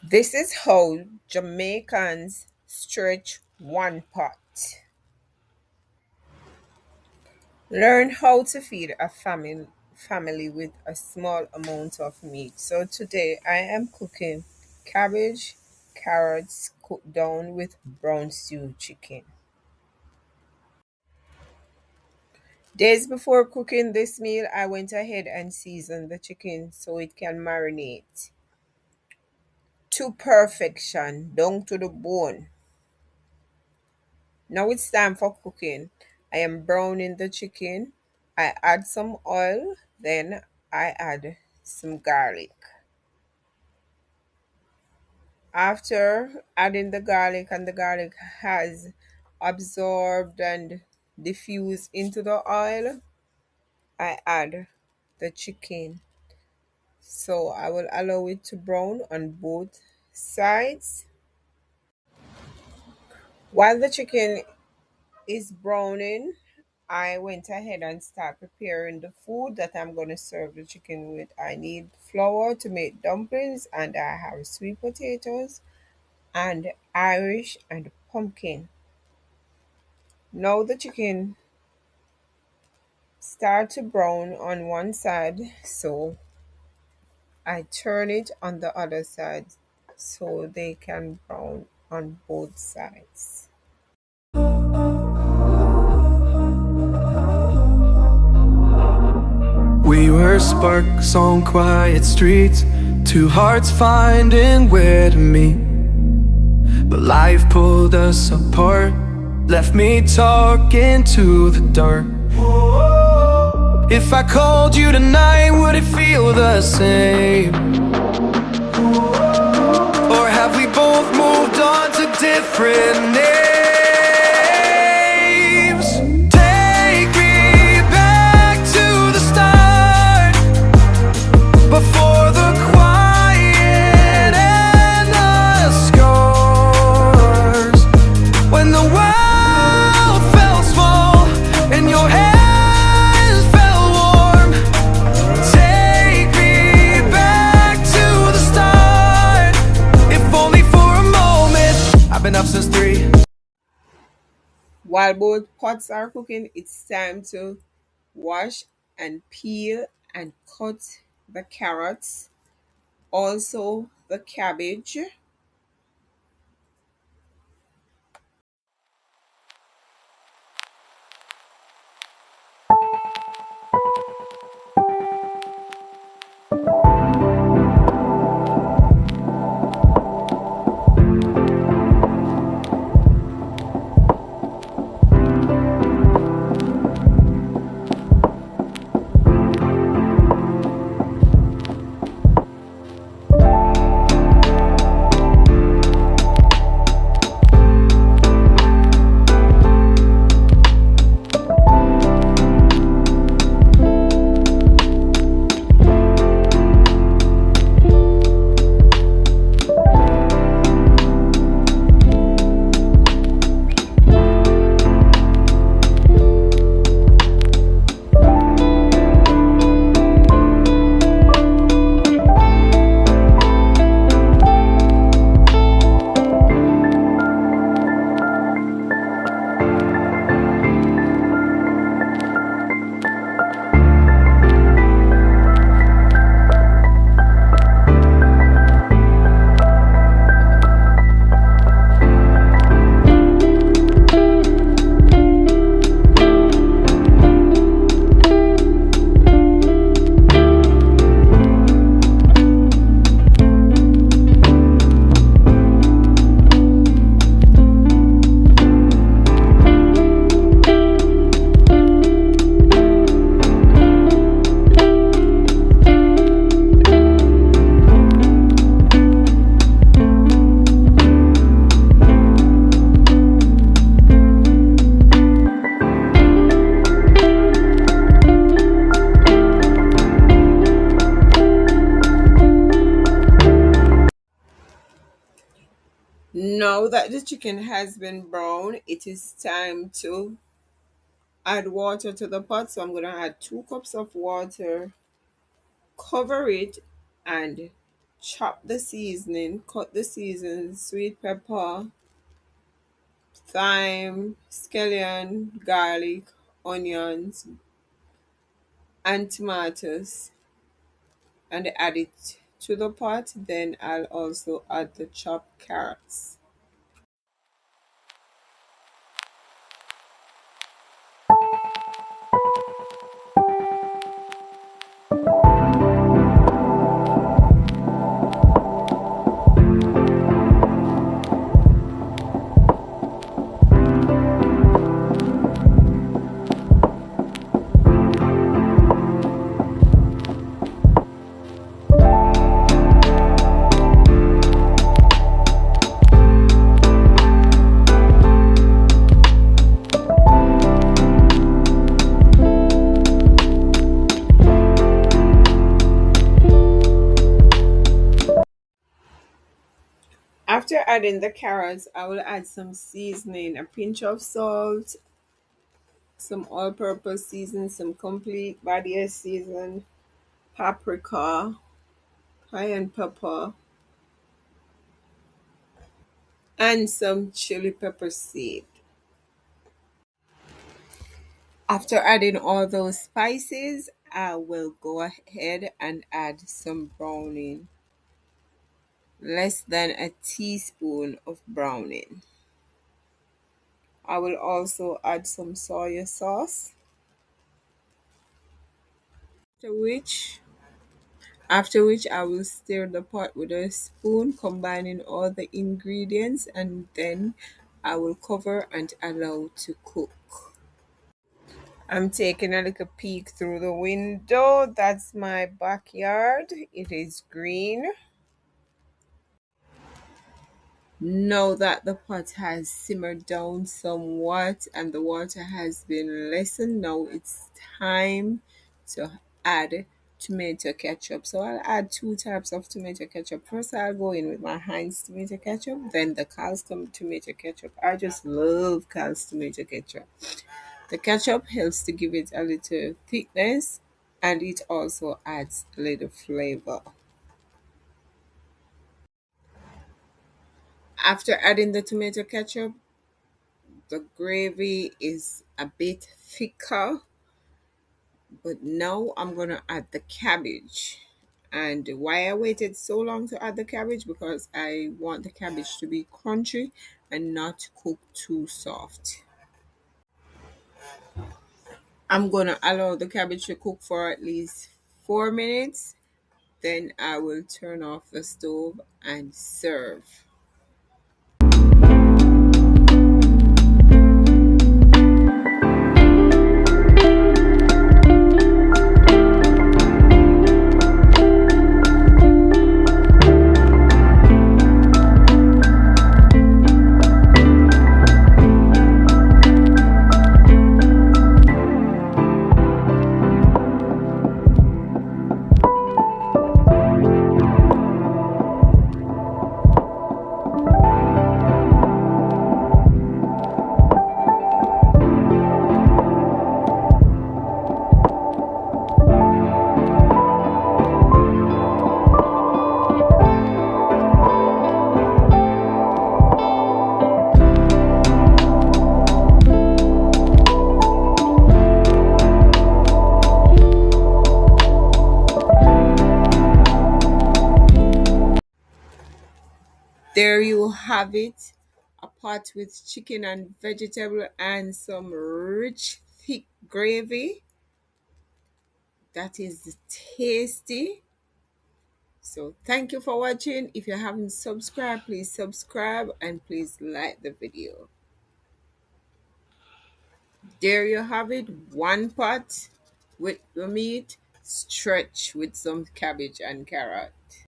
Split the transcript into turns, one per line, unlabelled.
This is how Jamaicans stretch one pot. Learn how to feed a family with a small amount of meat. So today I am cooking cabbage, carrots cooked down with brown stew chicken. Days before cooking this meal, I went ahead and seasoned the chicken so it can marinate to perfection, down to the bone. Now it's time for cooking. I am browning the chicken. I add some oil, then I add some garlic. After adding the garlic and the garlic has absorbed and diffused into the oil, I add the chicken. So I will allow it to brown on both sides. While the chicken is browning, I went ahead and start preparing the food that I'm going to serve the chicken with. I need flour to make dumplings, and I have sweet potatoes and Irish and pumpkin. Now the chicken start to brown on one side, so I turn it on the other side so they can brown on both sides.
We were sparks on quiet streets, two hearts finding where to meet. But life pulled us apart, left me talking to the dark. If I called you tonight, would it feel the same? Or have we both moved on to different names? Take me back to the start, before the quiet and the scars. When the world felt small and your hands felt warm. Take me back to the start, if only for a moment. I've been up since 3.
While both pots are cooking, it's time to wash and peel and cut the carrots, also the cabbage. Now that the chicken has been brown, it is time to add water to the pot. So I'm going to add 2 cups of water, cover it, and chop the seasoning, cut the seasoning, sweet pepper, thyme, scallion, garlic, onions, and tomatoes, and add it to the pot. Then I'll also add the chopped carrots. After adding the carrots, I will add some seasoning, a pinch of salt, some all-purpose season, some complete body season, paprika, cayenne pepper, and some chili pepper seed. After adding all those spices, I will go ahead and add some browning, less than a teaspoon of browning. I will also add some soy sauce, after which I will stir the pot with a spoon, combining all the ingredients, and then I will cover and allow to cook. I'm taking a little peek through the window. That's my backyard. It is green. Now that the pot has simmered down somewhat and the water has been lessened, now it's time to add tomato ketchup. So I'll add two types of tomato ketchup. First, I'll go in with my Heinz tomato ketchup, then the Calscom tomato ketchup. I just love Cal's tomato ketchup. The ketchup helps to give it a little thickness, and it also adds a little flavor. After adding the tomato ketchup, the gravy is a bit thicker, but now I'm gonna add the cabbage. And why I waited so long to add the cabbage, because I want the cabbage to be crunchy and not cook too soft. I'm gonna allow the cabbage to cook for at least 4 minutes. Then I will turn off the stove and serve. There you have it, a pot with chicken and vegetable and some rich thick gravy. That is tasty. So thank you for watching. If you haven't subscribed, please subscribe and please like the video. There you have it, one pot with the meat stretched with some cabbage and carrot.